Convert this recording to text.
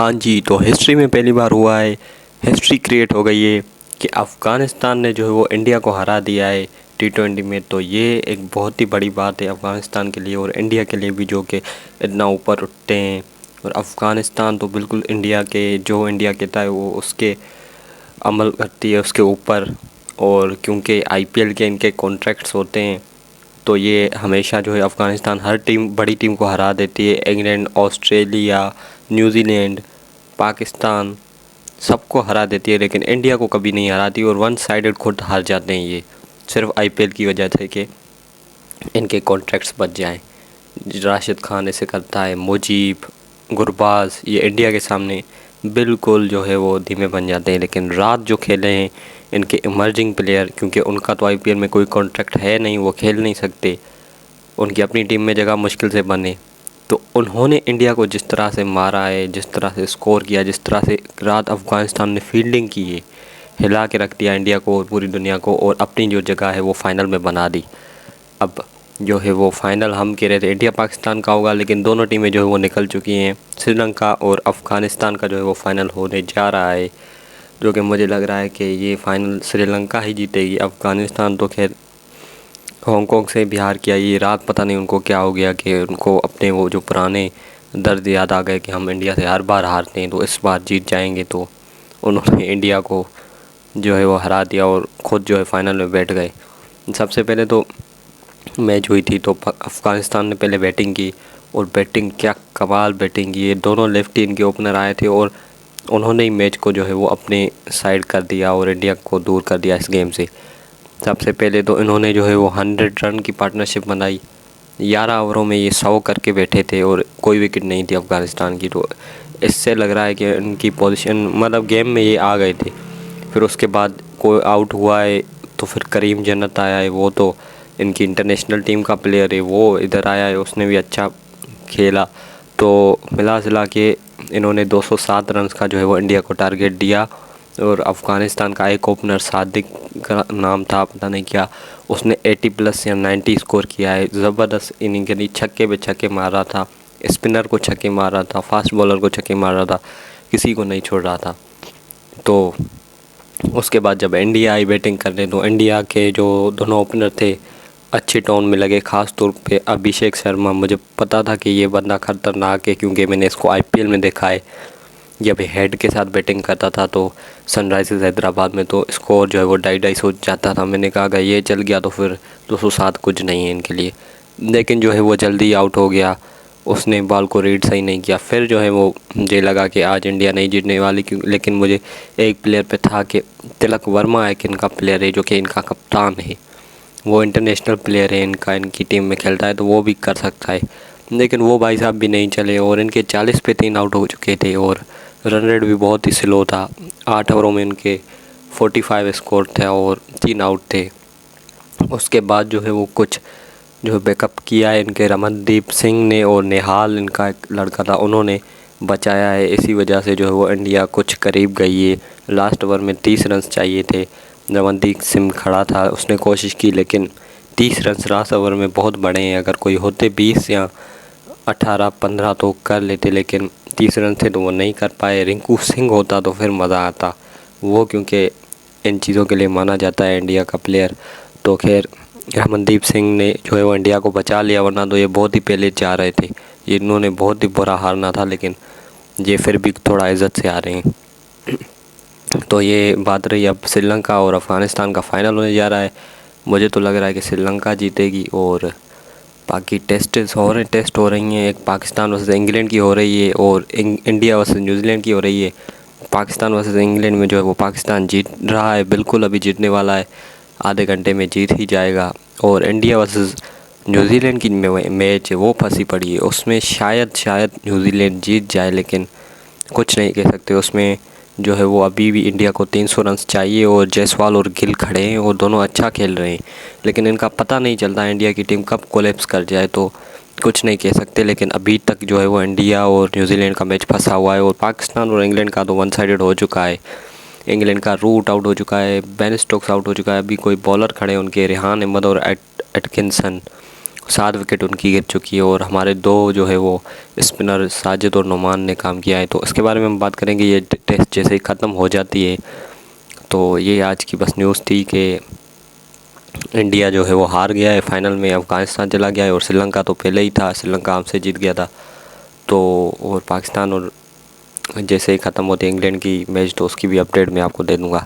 हाँ जी, तो हिस्ट्री में पहली बार हुआ है, हिस्ट्री क्रिएट हो गई है कि अफ़गानिस्तान ने जो है वो इंडिया को हरा दिया है T20 में। तो ये एक बहुत ही बड़ी बात है अफ़गानिस्तान के लिए और इंडिया के लिए भी, जो कि इतना ऊपर उठते हैं। और अफ़गानिस्तान तो बिल्कुल इंडिया कहता है वो उसके अमल करती है उसके ऊपर। और क्योंकि IPL के इनके कॉन्ट्रैक्ट्स होते हैं, तो ये हमेशा जो है अफ़गानिस्तान हर बड़ी टीम को हरा देती है। इंग्लैंड, ऑस्ट्रेलिया, न्यूजीलैंड, पाकिस्तान सबको हरा देती है, लेकिन इंडिया को कभी नहीं हराती। और वन साइडेड खुद हार जाते हैं ये, सिर्फ IPL की वजह से कि इनके कॉन्ट्रैक्ट्स बच जाएं। राशिद खान ऐसे करता है, मुजीब, गुरबाज, ये इंडिया के सामने बिल्कुल जो है वो धीमे बन जाते हैं। लेकिन रात जो खेले हैं इनके इमर्जिंग प्लेयर, क्योंकि उनका तो IPL में कोई कॉन्ट्रैक्ट है नहीं, वो खेल नहीं सकते, उनकी अपनी टीम में जगह मुश्किल से बने। तो उन्होंने इंडिया को जिस तरह से मारा है, जिस तरह से स्कोर किया, जिस तरह से रात अफ़गानिस्तान ने फील्डिंग की है, हिला के रख दिया इंडिया को और पूरी दुनिया को, और अपनी जो जगह है वो फ़ाइनल में बना दी। अब जो है वो फ़ाइनल हम कह रहे थे इंडिया पाकिस्तान का होगा, लेकिन दोनों टीमें जो है वो निकल चुकी हैं। श्रीलंका और अफ़गानिस्तान का जो है वो फ़ाइनल होने जा रहा है, जो कि मुझे लग रहा है कि ये फ़ाइनल श्रीलंका ही जीतेगी। अफ़गानिस्तान तो खैर हांगकांग से बिहार किया, ये रात पता नहीं उनको क्या हो गया कि उनको अपने वो जो पुराने दर्द याद आ गए कि हम इंडिया से हर बार हारते हैं तो इस बार जीत जाएंगे। तो उन्होंने इंडिया को जो है वो हरा दिया और ख़ुद जो है फ़ाइनल में बैठ गए। सबसे पहले तो मैच हुई थी तो अफ़गानिस्तान ने पहले बैटिंग की, और बैटिंग क्या कमाल बैटिंग की है। दोनों लेफ्टी इनके ओपनर आए थे और उन्होंने ही मैच को जो है वो अपने साइड कर दिया और इंडिया को दूर कर दिया इस गेम से। सबसे पहले तो इन्होंने जो है वो 100 रन की पार्टनरशिप बनाई। 11 ओवरों में ये 100 करके बैठे थे और कोई विकेट नहीं थी अफ़गानिस्तान की। तो इससे लग रहा है कि इनकी पोजीशन मतलब गेम में ये आ गए थे। फिर उसके बाद कोई आउट हुआ है तो फिर करीम जन्नत आया है, वो तो इनकी इंटरनेशनल टीम का प्लेयर है, वो इधर आया है, उसने भी अच्छा खेला। तो मिला जुला के इन्होंने 207 रन का जो है वो इंडिया को टारगेट दिया। और अफ़गानिस्तान का एक ओपनर सादिक का नाम था, पता नहीं क्या, उसने 80+ या 90 स्कोर किया है। ज़बरदस्त इनिंग खेली, छक्के पे छक्के मार रहा था, स्पिनर को छक्के मार रहा था, फास्ट बॉलर को छक्के मार रहा था, किसी को नहीं छोड़ रहा था। तो उसके बाद जब इंडिया आई बैटिंग करने, तो इंडिया के जो दोनों ओपनर थे अच्छे टोन में लगे, ख़ास तौर पे अभिषेक शर्मा। मुझे पता था कि ये बंदा ख़तरनाक है, क्योंकि मैंने इसको IPL में देखा है। जब हेड के साथ बैटिंग करता था तो सनराइज़र्स हैदराबाद में, तो स्कोर जो है वो 2.5 हो जाता था। मैंने कहा अगर ये चल गया तो फिर 207 कुछ नहीं है इनके लिए। लेकिन जो है वो जल्दी आउट हो गया, उसने बॉल को रीड सही नहीं किया। फिर जो है वो मुझे लगा कि आज इंडिया नहीं जीतने वाली, क्यों। लेकिन मुझे एक प्लेयर पे था कि तिलक वर्मा एक इनका प्लेयर है जो कि इनका कप्तान है, वो इंटरनेशनल प्लेयर है इनका, इनकी टीम में खेलता है, तो वो भी कर सकता है। लेकिन वो भाई साहब भी नहीं चले और इनके 40 पे 3 आउट हो चुके थे और रन रेट भी बहुत ही स्लो था। 8 ओवरों में इनके 45 स्कोर थे और 3 आउट थे। उसके बाद जो है वो कुछ जो बैकअप किया है इनके रमनदीप सिंह ने, और निहाल इनका एक लड़का था, उन्होंने बचाया है। इसी वजह से जो है वो इंडिया कुछ करीब गई है। लास्ट ओवर में 30 रन चाहिए थे, रमनदीप सिंह खड़ा था, उसने कोशिश की, लेकिन 30 रन लास्ट ओवर में बहुत बड़े हैं। अगर कोई होते 20 या 18-15 तो कर लेते, लेकिन 30 रन थे तो वो नहीं कर पाए। रिंकू सिंह होता तो फिर मज़ा आता, वो क्योंकि इन चीज़ों के लिए माना जाता है इंडिया का प्लेयर। तो खैर रमनदीप सिंह ने जो है वो इंडिया को बचा लिया, वरना तो ये बहुत ही पहले जा रहे थे। ये इन्होंने बहुत ही बुरा हारना था, लेकिन ये फिर भी थोड़ा इज़्ज़त से आ रहे हैं। तो ये बात रही अब श्रीलंका और अफ़गानिस्तान का फ़ाइनल होने जा रहा है। मुझे तो लग रहा है कि श्रीलंका जीतेगी, और बाकी टेस्ट हो रही हैं। एक पाकिस्तान वर्सेस इंग्लैंड की हो रही है और इंडिया वर्सेस न्यूजीलैंड की हो रही है। पाकिस्तान वर्सेस इंग्लैंड में जो है वो पाकिस्तान जीत रहा है, बिल्कुल अभी जीतने वाला है, आधे घंटे में जीत ही जाएगा। और इंडिया वर्सेस न्यूजीलैंड की मैच है वो फंसी पड़ी है, उसमें शायद न्यूजीलैंड जीत जाए, लेकिन कुछ नहीं कह सकते। उसमें जो है वो अभी भी इंडिया को 300 रन चाहिए और जायसवाल और गिल खड़े हैं और दोनों अच्छा खेल रहे हैं, लेकिन इनका पता नहीं चलता इंडिया की टीम कब कोलैप्स कर जाए, तो कुछ नहीं कह सकते। लेकिन अभी तक जो है वो इंडिया और न्यूजीलैंड का मैच फंसा हुआ है, और पाकिस्तान और इंग्लैंड का तो वन साइडेड हो चुका है। इंग्लैंड का रूट आउट हो चुका है, बेन स्टोक्स आउट हो चुका है, अभी कोई बॉलर खड़े हैं उनके, रेहान अहमद और एटकिंसन, 7 विकेट उनकी गिर चुकी है और हमारे 2 जो है वो स्पिनर साजिद और नुमान ने काम किया है। तो इसके बारे में हम बात करेंगे। ये टेस्ट जैसे ही ख़त्म हो जाती है तो ये आज की बस न्यूज़ थी कि इंडिया जो है वो हार गया है फाइनल में, अफ़गानिस्तान चला गया है। और श्रीलंका तो पहले ही था, श्रीलंका हमसे जीत गया था। तो और पाकिस्तान और जैसे ही ख़त्म होती है इंग्लैंड की मैच तो उसकी भी अपडेट मैं आपको दे दूँगा।